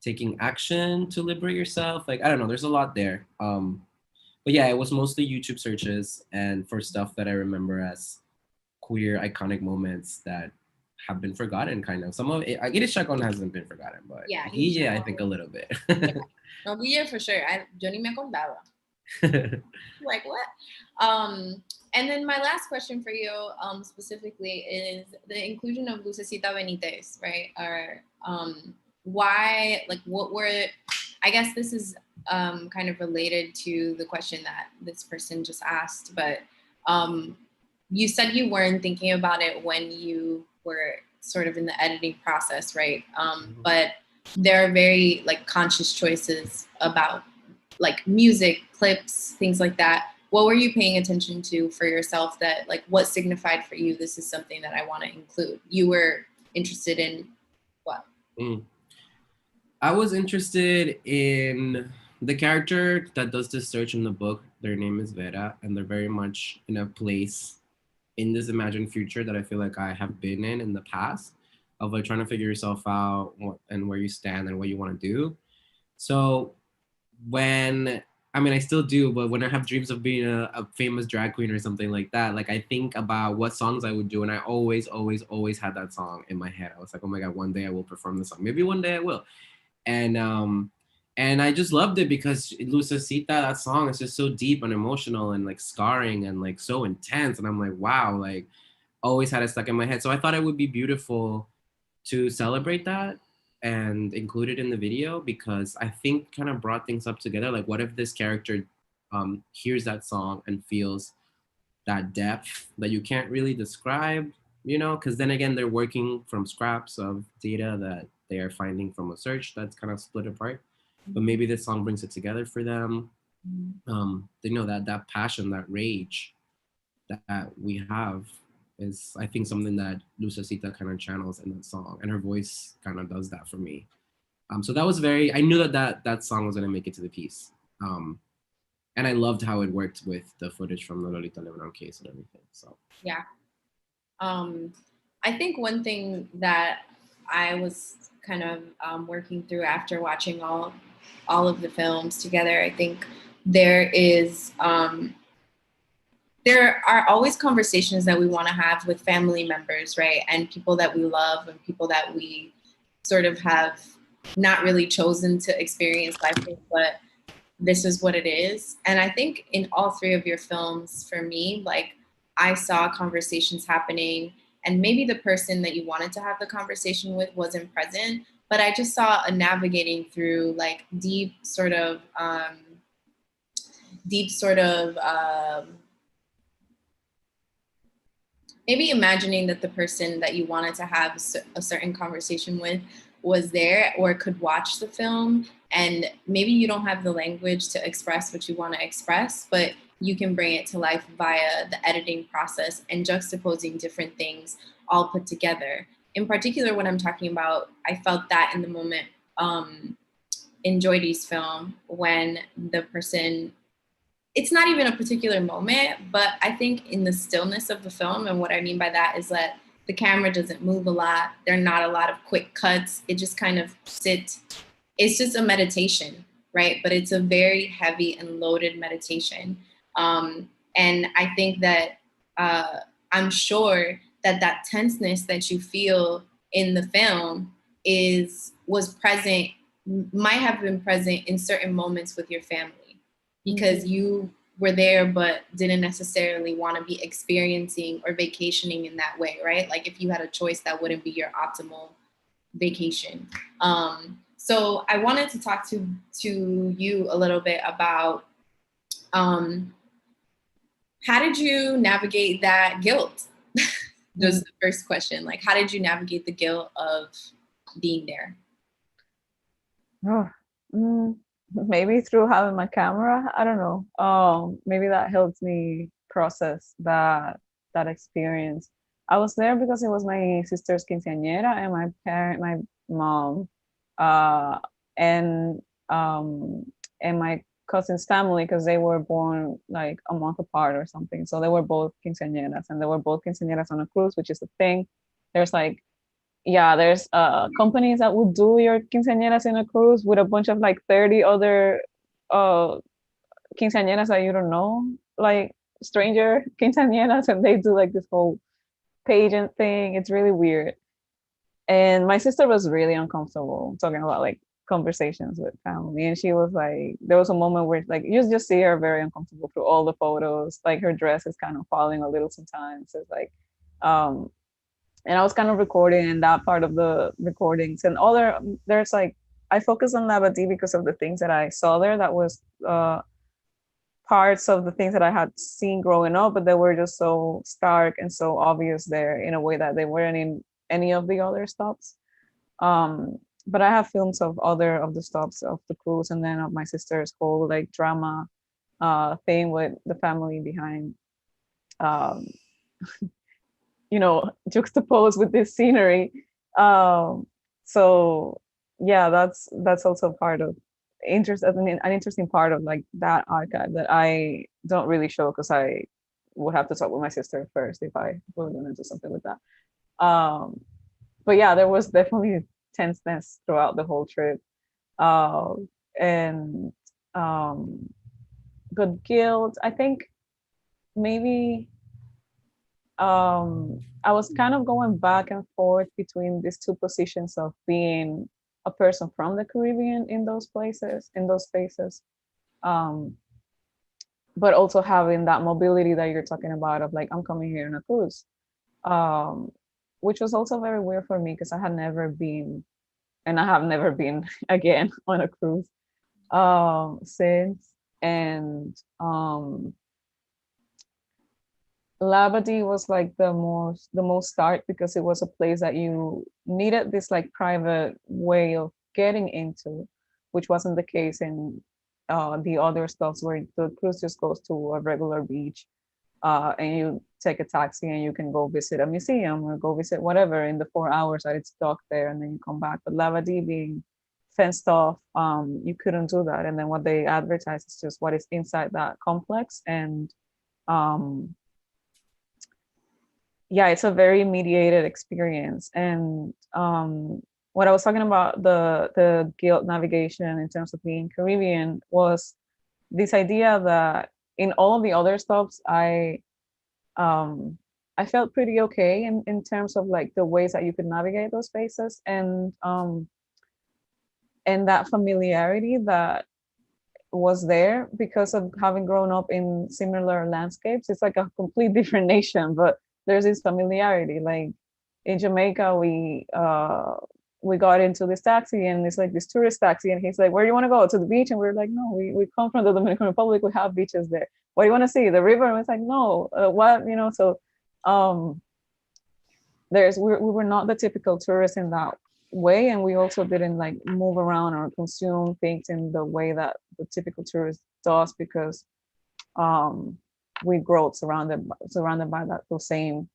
taking action to liberate yourself. Like, I don't know, there's a lot there. But yeah, it was mostly YouTube searches and for stuff that I remember as queer iconic moments that have been forgotten, kind of. Some of it, Iris Chacon hasn't been forgotten, but yeah, I think a little bit. No, Guille for sure. Yo ni me acordaba. Like what? And then my last question for you, specifically, is the inclusion of Lucecita Benitez, right? Or why? Like, what were? I guess this is kind of related to the question that this person just asked, but you said you weren't thinking about it when you were sort of in the editing process, right? But there are very like conscious choices about like music, clips, things like that. What were you paying attention to for yourself that like what signified for you, this is something that I want to include? You were interested in what? I was interested in the character that does this search in the book. Their name is Vera, and they're very much in a place in this imagined future that I feel like I have been in the past, of like trying to figure yourself out and where you stand and what you want to do. So when, I mean, I still do, but when I have dreams of being a famous drag queen or something like that, like I think about what songs I would do, and I always had that song in my head. I was like, oh my God, one day I will perform this song. Maybe one day I will. And I just loved it because Lucecita, that song is just so deep and emotional and like scarring and like so intense. And I'm like, wow, like always had it stuck in my head. So I thought it would be beautiful to celebrate that and include it in the video, because I think kind of brought things up together. Like, what if this character hears that song and feels that depth that you can't really describe, you know? Because then again, they're working from scraps of data that they are finding from a search that's kind of split apart. But maybe this song brings it together for them. You know, that passion, that rage that we have is, I think, something that Lucecita kind of channels in that song, and her voice kind of does that for me. So that was very, I knew that song was gonna make it to the piece. And I loved how it worked with the footage from the Lolita Lebron case and everything, so. Yeah. I think one thing that I was kind of working through after watching all of the films together, I think there are always conversations that we want to have with family members, right? And people that we love and people that we sort of have not really chosen to experience life with, but this is what it is. And I think in all three of your films, for me, like, I saw conversations happening, and maybe the person that you wanted to have the conversation with wasn't present, but I just saw a navigating through like deep sort of maybe imagining that the person that you wanted to have a certain conversation with was there or could watch the film, and maybe you don't have the language to express what you want to express, but you can bring it to life via the editing process and juxtaposing different things all put together. In particular, when I'm talking about, I felt that in the moment in Joiri's film, when the person, it's not even a particular moment, but I think in the stillness of the film, and what I mean by that is that the camera doesn't move a lot. There are not a lot of quick cuts. It just kind of sits. It's just a meditation, right? But it's a very heavy and loaded meditation. And I think that I'm sure that tenseness that you feel in the film was present, might have been present in certain moments with your family, because you were there but didn't necessarily want to be experiencing or vacationing in that way, right? Like, if you had a choice, that wouldn't be your optimal vacation. So I wanted to talk to you a little bit about how did you navigate that guilt? Just the first question. Like, how did you navigate the guilt of being there? Maybe through having my camera. I don't know. Maybe that helps me process that experience. I was there because it was my sister's quinceañera, and my mom, and my cousin's family, because they were born like a month apart or something. So they were both quinceañeras, and they were both quinceañeras on a cruise, which is the thing. There's like, there's companies that would do your quinceañeras in a cruise with a bunch of like 30 other quinceañeras that you don't know, like stranger quinceañeras, and they do like this whole pageant thing. It's really weird. And my sister was really uncomfortable talking about like conversations with family, and she was like, there was a moment where like you just see her very uncomfortable through all the photos, like her dress is kind of falling a little sometimes. It's like and I was kind of recording in that part of the recordings, and there's like, I focus on Labadee because of the things that I saw there that was parts of the things that I had seen growing up, but they were just so stark and so obvious there in a way that they weren't in any of the other stops. But I have films of other of the stops of the cruise, and then of my sister's whole like drama thing with the family behind, you know, juxtaposed with this scenery. So yeah, that's also part of an interesting part of like that archive that I don't really show, because I would have to talk with my sister first if I were going to do something with that. But yeah, there was definitely tenseness throughout the whole trip, and but guilt, I think maybe I was kind of going back and forth between these two positions of being a person from the Caribbean in those places, in those spaces. But also having that mobility that you're talking about of like, I'm coming here on a cruise, which was also very weird for me because I had never been, and I have never been again on a cruise since. And Labadee was like the most start because it was a place that you needed this like private way of getting into, which wasn't the case in the other stops where the cruise just goes to a regular beach, and you take a taxi and you can go visit a museum or go visit whatever in the 4 hours that it's docked there, and then you come back. But Labadee being fenced off, you couldn't do that. And then what they advertise is just what is inside that complex. And yeah, it's a very mediated experience. And what I was talking about, the guilt navigation in terms of being Caribbean, was this idea that in all of the other stops, I felt pretty okay in terms of like the ways that you could navigate those spaces, and that familiarity that was there because of having grown up in similar landscapes. It's like a complete different nation, but there's this familiarity. Like in Jamaica, we got into this taxi, and it's like this tourist taxi, and he's like, "Where do you want to go? To the beach?" And we're like, "No, we come from the Dominican Republic. We have beaches there. What do you want to see? The river?" And it's like, "No, what?" You know. So we were not the typical tourists in that way, and we also didn't like move around or consume things in the way that the typical tourist does, because we grew up surrounded by those same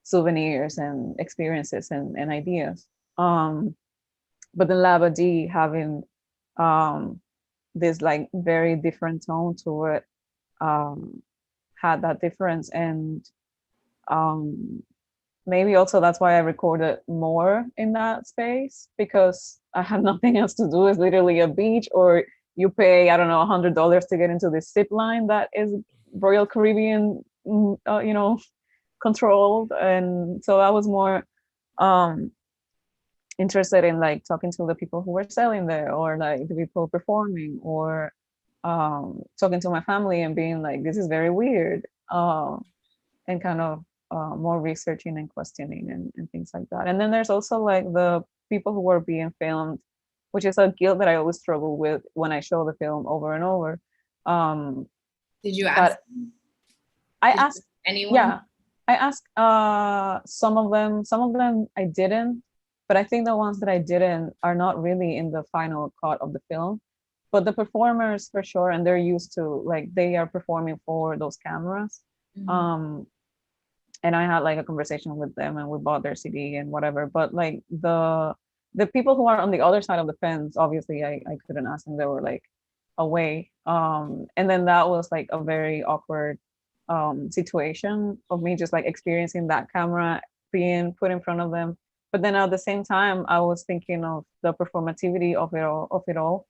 souvenirs and experiences and ideas. But the Labadee having this like very different tone to it, had that difference. And maybe also that's why I recorded more in that space, because I have nothing else to do. It's literally a beach, or you pay, I don't know, $100 to get into this zip line that is Royal Caribbean, controlled. And so I was more interested in like talking to the people who were selling there, or like the people performing, or talking to my family and being like, this is very weird, and kind of more researching and questioning and things like that. And then there's also like the people who were being filmed, which is a guilt that I always struggle with when I show the film over and over. Did you ask? I asked anyone? Yeah, I asked some of them I didn't, but I think the ones that I didn't are not really in the final cut of the film. But the performers for sure, and they're used to, like, they are performing for those cameras. Mm-hmm. And I had like a conversation with them, and we bought their CD and whatever. But like the people who are on the other side of the fence, obviously I couldn't ask them. They were like away. And then that was like a very awkward situation of me just like experiencing that camera being put in front of them. But then at the same time, I was thinking of the performativity of it all,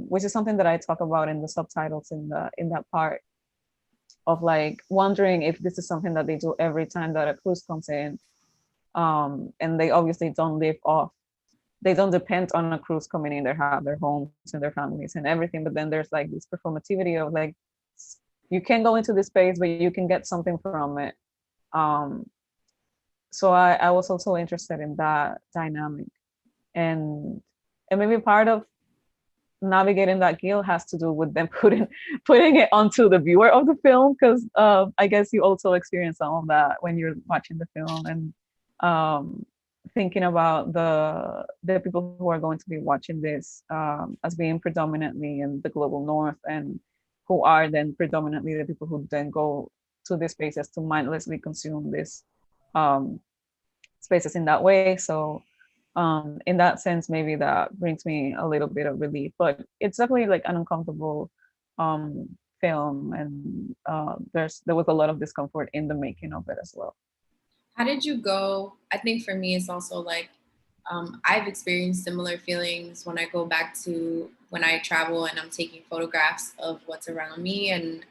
which is something that I talk about in the subtitles in that part, of like wondering if this is something that they do every time that a cruise comes in. And they obviously don't live off. They don't depend on a cruise coming in. They have their homes and their families and everything. But then there's like this performativity of like, you can go into this space, but you can get something from it. So I was also interested in that dynamic. And maybe part of navigating that guilt has to do with them putting it onto the viewer of the film, because I guess you also experience some of that when you're watching the film, and thinking about the people who are going to be watching this as being predominantly in the global north, and who are then predominantly the people who then go to these spaces to mindlessly consume these spaces in that way. So in that sense, maybe that brings me a little bit of relief, but it's definitely like an uncomfortable film, and there was a lot of discomfort in the making of it as well. How did you go? I think for me, it's also like, I've experienced similar feelings when I go back to when I travel and I'm taking photographs of what's around me, and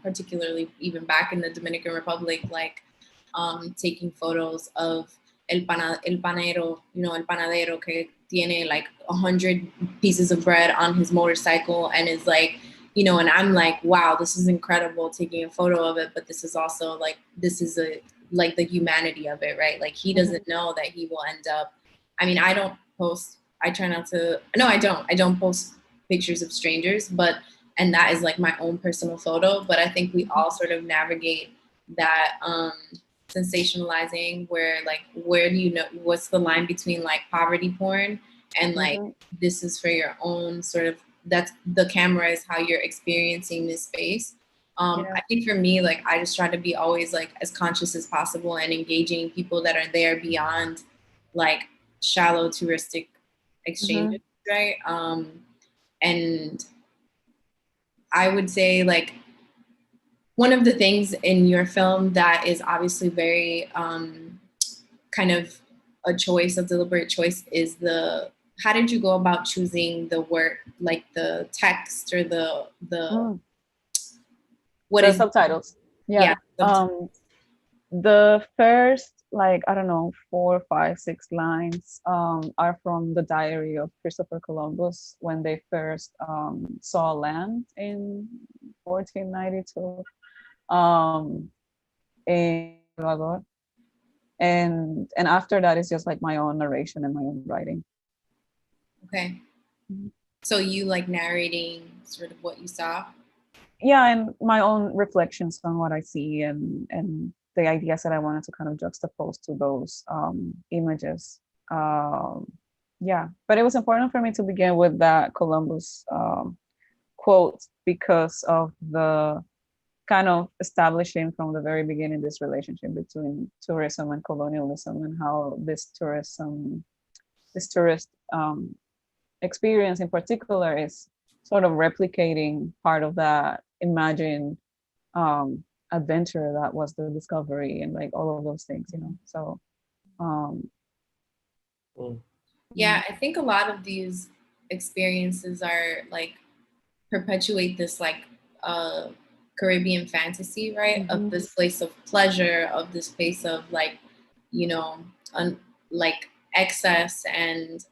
particularly even back in the Dominican Republic, like taking photos of el panero, el panadero que tiene like 100 pieces of bread on his motorcycle and is like, you know, and I'm like, wow, this is incredible taking a photo of it. But this is also like, this is like the humanity of it, right? Like he doesn't know that he will end up, I mean, I don't post, I try not to, no, I don't post pictures of strangers, and that is like my own personal photo. But I think we all sort of navigate that sensationalizing where like, where do you know, what's the line between like poverty porn and like, this is for your own sort of, that's the camera is how you're experiencing this space. I think for me, like, I just try to be always like as conscious as possible and engaging people that are there beyond like shallow touristic exchanges, right? And I would say like one of the things in your film that is obviously very kind of a choice, a deliberate choice, is how did you go about choosing the work, like the text or what the is subtitles? Yeah. The first, like, I don't know, 4, 5, 6 lines are from the diary of Christopher Columbus when they first saw land in 1492 in Salvador. And after that, it's just like my own narration and my own writing. Okay. So you like narrating sort of what you saw? Yeah, and my own reflections on what I see and the ideas that I wanted to kind of juxtapose to those images. Yeah, but it was important for me to begin with that Columbus quote because of the kind of establishing from the very beginning this relationship between tourism and colonialism and how this tourist experience in particular is sort of replicating part of that imagined adventure that was the discovery and like all of those things, you know. So yeah, I think a lot of these experiences are like perpetuate this like Caribbean fantasy, right? Of this place of pleasure, of this place of like, you know, like excess and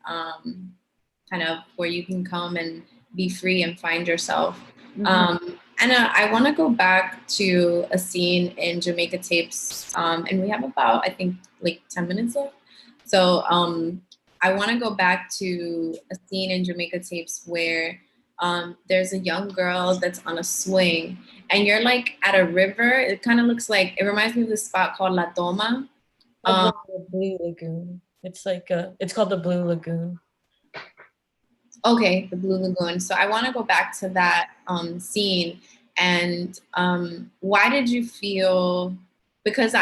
kind of where you can come and be free and find yourself. Anna, I want to go back to a scene in Jamaica Tapes, and we have about, I think, like 10 minutes left. So I want to go back to a scene in Jamaica Tapes where there's a young girl that's on a swing, and you're like at a river. It kind of looks like, it reminds me of this spot called La Toma. The Blue Lagoon. It's like it's called the Blue Lagoon. Okay, the Blue Lagoon. So I want to go back to that scene and why did you feel? Because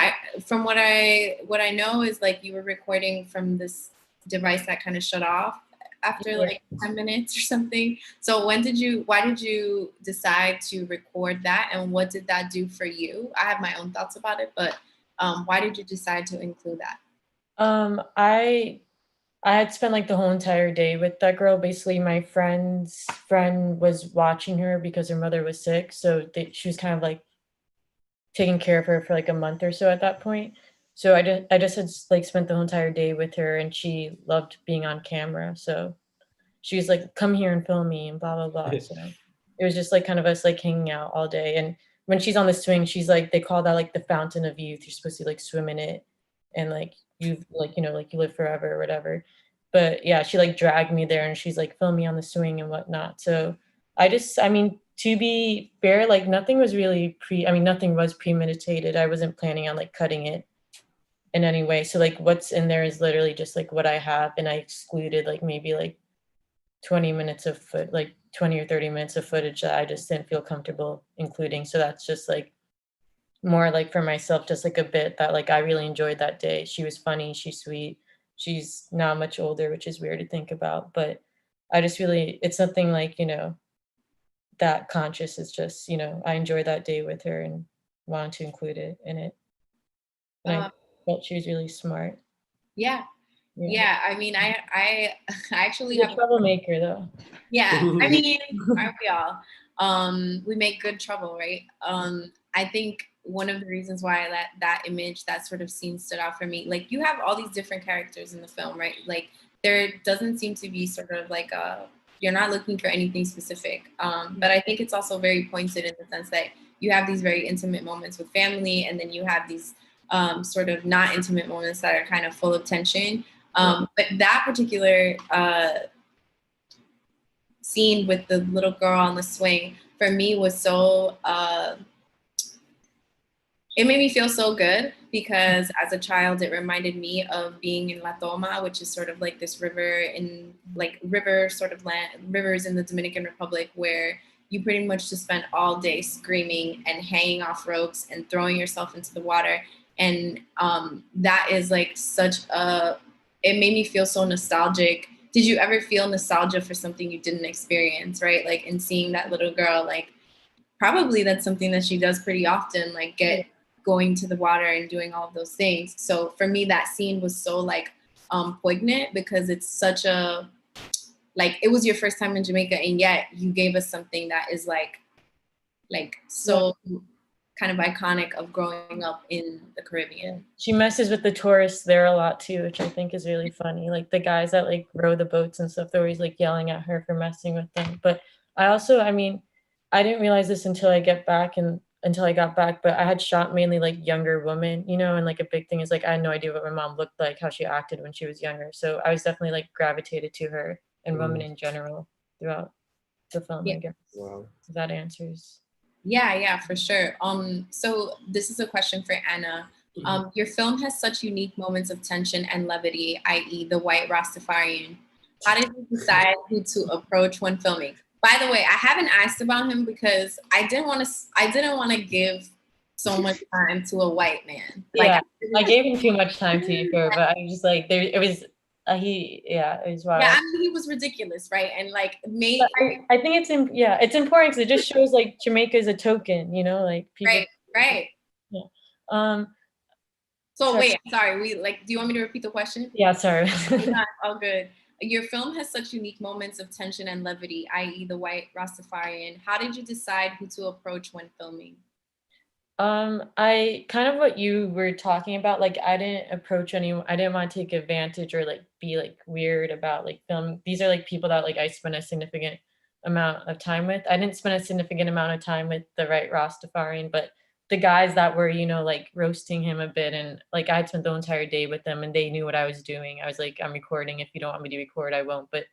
from what I know is like you were recording from this device that kind of shut off after like 10 minutes or something. So why did you decide to record that, and what did that do for you? I have my own thoughts about it, but why did you decide to include that? I had spent like the whole entire day with that girl. Basically, my friend's friend was watching her because her mother was sick. So she was kind of like taking care of her for like a month or so at that point. So I just had like spent the whole entire day with her, and she loved being on camera. So she was like, come here and film me and blah, blah, blah. So it was just like kind of us like hanging out all day. And when she's on the swing, she's like, they call that like the fountain of youth. You're supposed to like swim in it. And like, you've like, you know, like you live forever or whatever. But yeah, she like dragged me there and she's like, film me on the swing and whatnot. So I mean, to be fair, like nothing was premeditated. I wasn't planning on like cutting it in any way. So like what's in there is literally just like what I have. And I excluded like maybe like 20 or 30 minutes of footage that I just didn't feel comfortable including. So that's just like more like for myself, just like a bit that like I really enjoyed that day. She was funny, she's sweet. She's not much older, which is weird to think about, but I just really, it's nothing like, you know, that conscious. It's just, you know, I enjoyed that day with her and wanted to include it in it. And I felt she was really smart. Yeah. I mean, I actually have a troublemaker though. Yeah, I mean, aren't we all? We make good trouble, right? I think one of the reasons why that image, that sort of scene stood out for me, like you have all these different characters in the film, right? Like there doesn't seem to be sort of like you're not looking for anything specific. But I think it's also very pointed in the sense that you have these very intimate moments with family, and then you have these sort of not intimate moments that are kind of full of tension. But that particular scene with the little girl on the swing, for me, was so, it made me feel so good, because as a child, it reminded me of being in La Toma, which is sort of like this river in like rivers in the Dominican Republic, where you pretty much just spend all day screaming and hanging off ropes and throwing yourself into the water. And that is like it made me feel so nostalgic. Did you ever feel nostalgia for something you didn't experience, right? Like, in seeing that little girl, like, probably that's something that she does pretty often, like going to the water and doing all of those things. So for me, that scene was so like poignant, because it's such a, like, it was your first time in Jamaica, and yet you gave us something that is like so kind of iconic of growing up in the Caribbean. She messes with the tourists there a lot too, which I think is really funny. Like, the guys that like row the boats and stuff, they're always like yelling at her for messing with them. But I mean, I didn't realize this until I got back, but I had shot mainly like younger women, you know, and like a big thing is like I had no idea what my mom looked like, how she acted when she was younger. So I was definitely like gravitated to her and women in general throughout the film, I guess. Wow. So that answers. Yeah, for sure. So this is a question for Anna. Your film has such unique moments of tension and levity, i.e. the white Rastafarian. How did you decide who to approach when filming? By the way, I haven't asked about him because I didn't want to give so much time to a white man. Like, I gave him too much time to be fair, but I was just like, it was wild. Yeah, I mean, he was ridiculous, right? And like, I think it's important because it just shows like Jamaica is a token, you know, like people. Right. Yeah. So wait, sorry. Do you want me to repeat the question? Yeah, sorry. All good. Your film has such unique moments of tension and levity, i.e. the white Rastafarian. How did you decide who to approach when filming? I kind of what you were talking about, like I didn't approach anyone. I didn't want to take advantage or like be like weird about like film. These are like people that like I spent a significant amount of time with. I didn't spend a significant amount of time with the right Rastafarian, but the guys that were, you know, like roasting him a bit, and like I had spent the entire day with them and they knew what I was doing. I was like, I'm recording. If you don't want me to record, I won't. But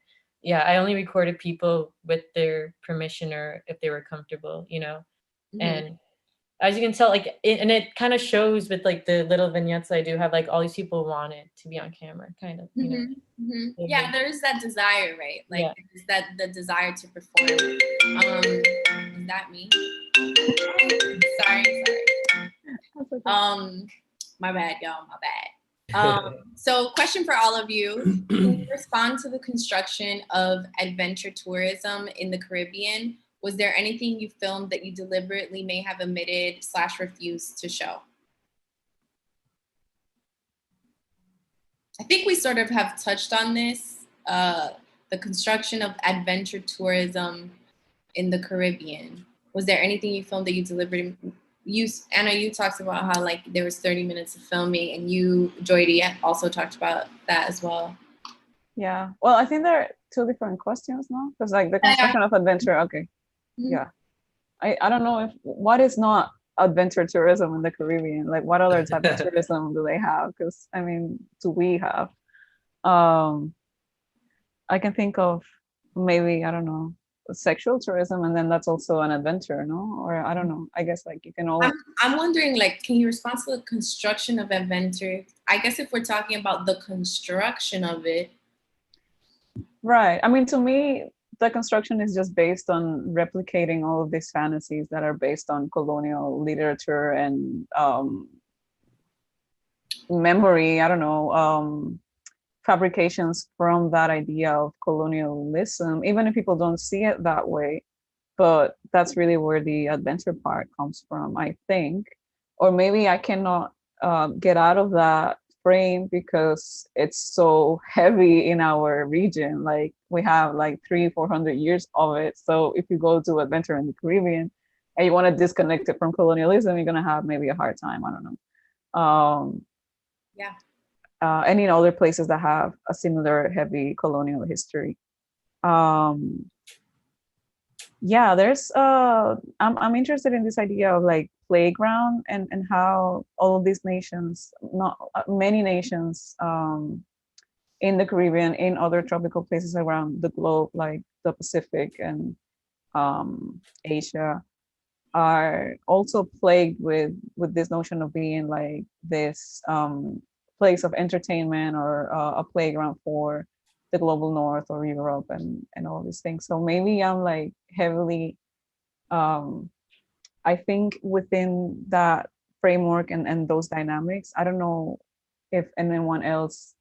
yeah, I only recorded people with their permission or if they were comfortable, you know. Mm-hmm. And as you can tell, like, it kind of shows with like the little vignettes I do have, like all these people wanted to be on camera, kind of, you know. Mm-hmm. Yeah, there is that desire, right? Like, is that the desire to perform. Is that me? Sorry. My bad, y'all, my bad. So question for all of you. Can you respond to the construction of adventure tourism in the Caribbean? Was there anything you filmed that you deliberately may have omitted / refused to show? I think we sort of have touched on this, the construction of adventure tourism in the Caribbean. Was there anything you filmed that you deliberately, Anna, you talked about how like there was 30 minutes of filming, and you, Joiri, also talked about that as well. Yeah, well, I think there are two different questions now, because like the construction of adventure, okay. Mm-hmm. Yeah, I don't know what is not adventure tourism in the Caribbean, like what other type of tourism do they have? Because I mean, do we have? I can think of maybe, I don't know, sexual tourism, and then that's also an adventure, no? Or I don't know, I guess like you can all. I'm wondering, like, can you respond to the construction of adventure? I guess if we're talking about the construction of it. Right, I mean, to me, the construction is just based on replicating all of these fantasies that are based on colonial literature and memory, I don't know, fabrications from that idea of colonialism, even if people don't see it that way. But that's really where the adventure part comes from, I think. Or maybe I cannot get out of that frame because it's so heavy in our region. Like we have like 300-400 years of it. So if you go to adventure in the Caribbean and you want to disconnect it from colonialism, you're gonna have maybe a hard time. I don't know. Yeah. and in other places that have a similar heavy colonial history. Yeah, there's I'm interested in this idea of like playground and how all of these nations, not many nations in the Caribbean, in other tropical places around the globe, like the Pacific and Asia, are also plagued with this notion of being like this place of entertainment or a playground for the global north or Europe and all these things. So maybe I'm like heavily I think within that framework and those dynamics. I don't know if anyone else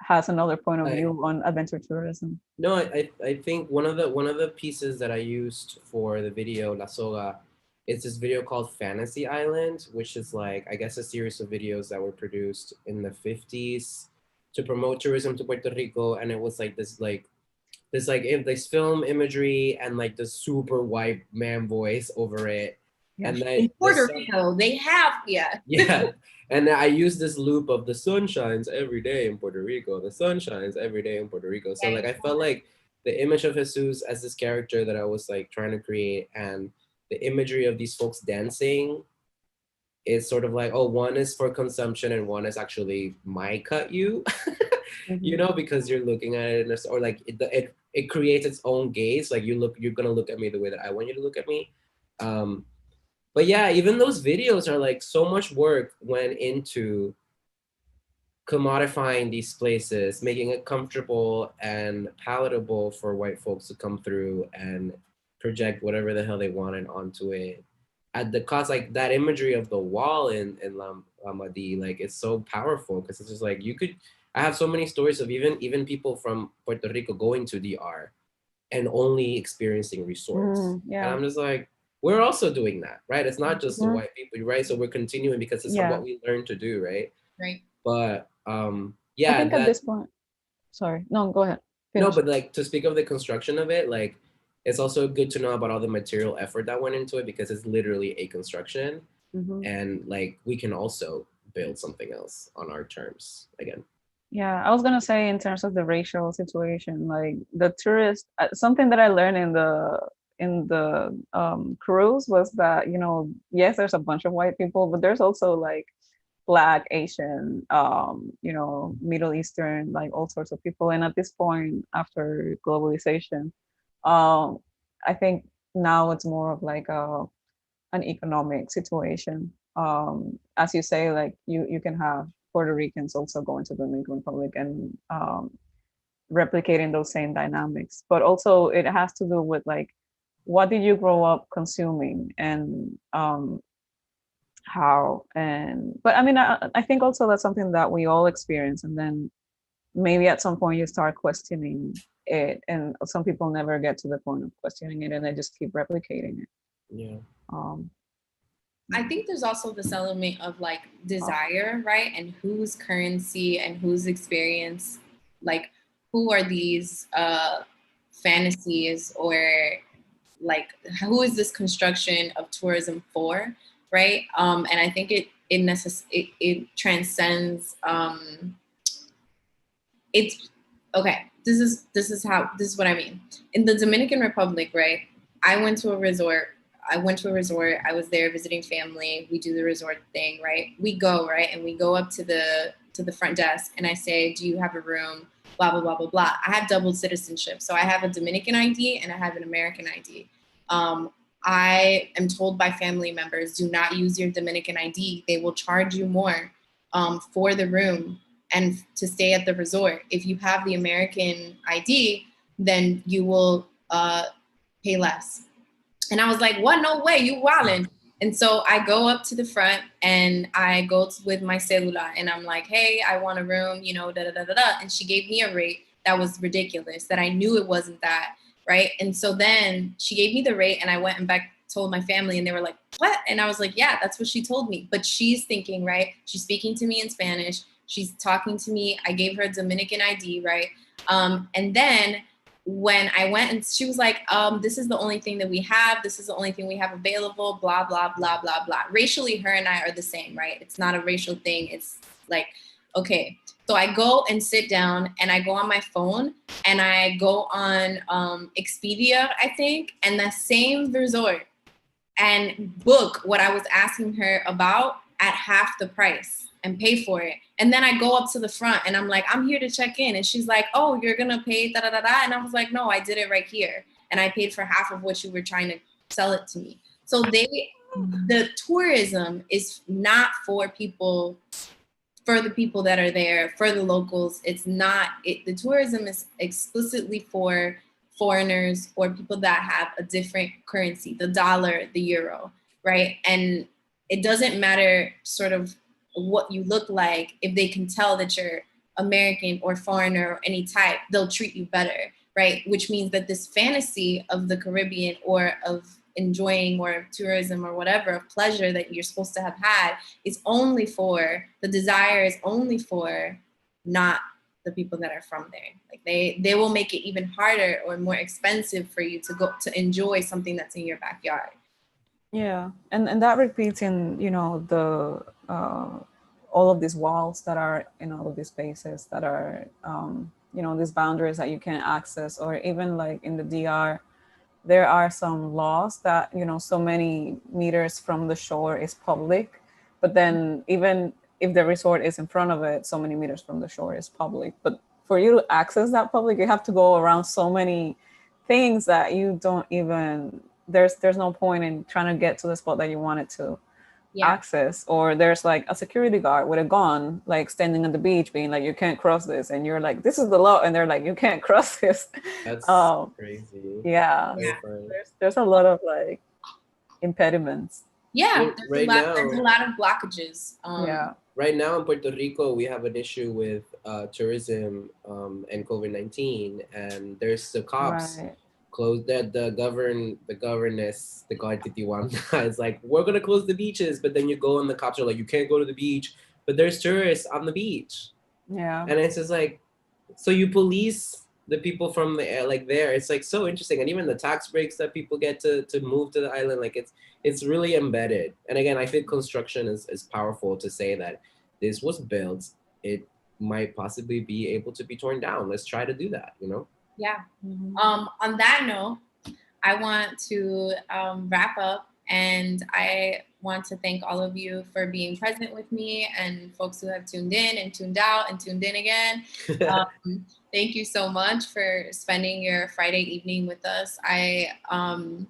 has another point of view on adventure tourism. No, I think one of the pieces that I used for the video La Soga is this video called Fantasy Island, which is like, I guess, a series of videos that were produced in the 50s to promote tourism to Puerto Rico. And it was like this film imagery and like the super white man voice over it. Yeah. And In Puerto Rico, they have, yeah. Yeah. And I use this loop of the sun shines every day in Puerto Rico. The sun shines every day in Puerto Rico. So like I felt like the image of Jesus as this character that I was like trying to create, and the imagery of these folks dancing is sort of like, oh, one is for consumption and one is actually might cut you, you know, because you're looking at it, or like it creates its own gaze. Like you're gonna look at me the way that I want you to look at me. But yeah, even those videos are like so much work went into commodifying these places, making it comfortable and palatable for white folks to come through and project whatever the hell they wanted onto it. At the cost, like that imagery of the wall in Lamadi, like it's so powerful because it's just like I have so many stories of even people from Puerto Rico going to DR and only experiencing resorts. Yeah. And I'm just like, we're also doing that, right? It's not just the white people, right? So we're continuing because it's what we learned to do, right? Right. But yeah. I think at this point, sorry, no, go ahead. Finish. No, but like to speak of the construction of it, like it's also good to know about all the material effort that went into it because it's literally a construction, and like we can also build something else on our terms again. Yeah, I was gonna say in terms of the racial situation, like the tourist, something that I learned in the cruise was that, you know, yes, there's a bunch of white people, but there's also like Black, Asian, you know, Middle Eastern, like all sorts of people. And at this point, after globalization, I think now it's more of like an economic situation. As you say, like you can have Puerto Ricans also going to the Dominican Republic and replicating those same dynamics. But also it has to do with like, what did you grow up consuming and how? But I mean, I think also that's something that we all experience, and then maybe at some point you start questioning it, and some people never get to the point of questioning it and they just keep replicating it. Yeah. I think there's also this element of like desire, right? And whose currency and whose experience, like who are these fantasies, or like who is this construction of tourism for, right? And I think it transcends. It's okay. This is what I mean. In the Dominican Republic, right? I went to a resort. I was there visiting family. We do the resort thing, right? We go, right? And we go up to the front desk and I say, do you have a room? Blah, blah, blah, blah, blah. I have double citizenship. So I have a Dominican ID and I have an American ID. I am told by family members, do not use your Dominican ID. They will charge you more for the room and to stay at the resort. If you have the American ID, then you will pay less. And I was like, what? No way, you wildin'. And so I go up to the front and I go with my cedula and I'm like, hey, I want a room, you know, da da da da da. And she gave me a rate that was ridiculous, that I knew it wasn't that, right? And so then she gave me the rate and I went and back told my family and they were like, what? And I was like, yeah, that's what she told me. But she's thinking, right? She's speaking to me in Spanish. She's talking to me. I gave her a Dominican ID, right? And then when I went and she was like, this is the only thing that we have. This is the only thing we have available, blah, blah, blah, blah, blah. Racially, her and I are the same, right? It's not a racial thing. It's like, okay. So I go and sit down and I go on my phone and I go on Expedia, I think, and the same resort and book what I was asking her about at half the price and pay for it. And then I go up to the front and I'm like, I'm here to check in. And she's like, oh, you're gonna pay da da da da. And I was like, no, I did it right here. And I paid for half of what you were trying to sell it to me. So the tourism is not for people, for the people that are there, for the locals. It's not, the tourism is explicitly for foreigners or people that have a different currency, the dollar, the euro, right? And it doesn't matter sort of what you look like. If they can tell that you're American or foreigner or any type, they'll treat you better, right? Which means that this fantasy of the Caribbean or of enjoying or tourism or whatever, of pleasure that you're supposed to have had is only for, the desire is only for not the people that are from there. Like they will make it even harder or more expensive for you to go to enjoy something that's in your backyard. Yeah, and that repeats in, you know, the all of these walls that are in all of these spaces that are, you know, these boundaries that you can't access, or even like in the DR, there are some laws that, you know, so many meters from the shore is public, but then even if the resort is in front of it, so many meters from the shore is public. But for you to access that public, you have to go around so many things that you don't even, there's no point in trying to get to the spot that you wanted to access. Or there's like a security guard with a gun, like standing on the beach being like, you can't cross this. And you're like, this is the law. And they're like, you can't cross this. That's crazy. Yeah. There's a lot of like impediments. Yeah, there's a lot of blockages. Yeah. Right now in Puerto Rico, we have an issue with tourism and COVID-19, and there's the cops closed that the governess, the guard Titiwanda is like, we're gonna close the beaches, but then you go and the cops are like, you can't go to the beach, but there's tourists on the beach. Yeah. And it's just like, so you police the people from the like there. It's like so interesting. And even the tax breaks that people get to move to the island, like it's really embedded. And again, I think construction is powerful to say that this was built, it might possibly be able to be torn down. Let's try to do that, you know? Yeah. On that note, I want to wrap up, and I want to thank all of you for being present with me and folks who have tuned in and tuned out and tuned in again. Thank you so much for spending your Friday evening with us. I am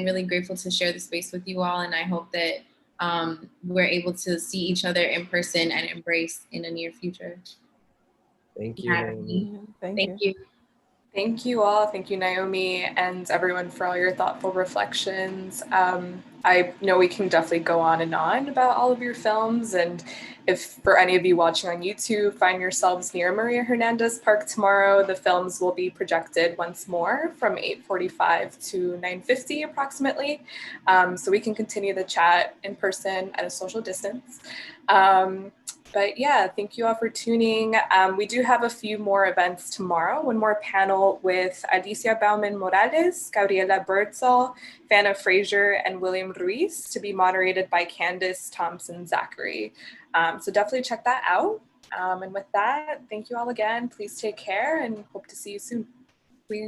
really grateful to share the space with you all, and I hope that we're able to see each other in person and embrace in the near future. Thank you. Thank you. Thank you all. Thank you, Naiomy, and everyone for all your thoughtful reflections. I know we can definitely go on and on about all of your films. And if for any of you watching on YouTube find yourselves near Maria Hernandez Park tomorrow, the films will be projected once more from 8:45 to 9:50 approximately. So we can continue the chat in person at a social distance. But yeah, thank you all for tuning. We do have a few more events tomorrow. One more panel with Alicia Bauman Morales, Gabriela Birdsall, Fana Frazier, and William Ruiz, to be moderated by Candace Thompson Zachary. So definitely check that out. And with that, thank you all again. Please take care and hope to see you soon.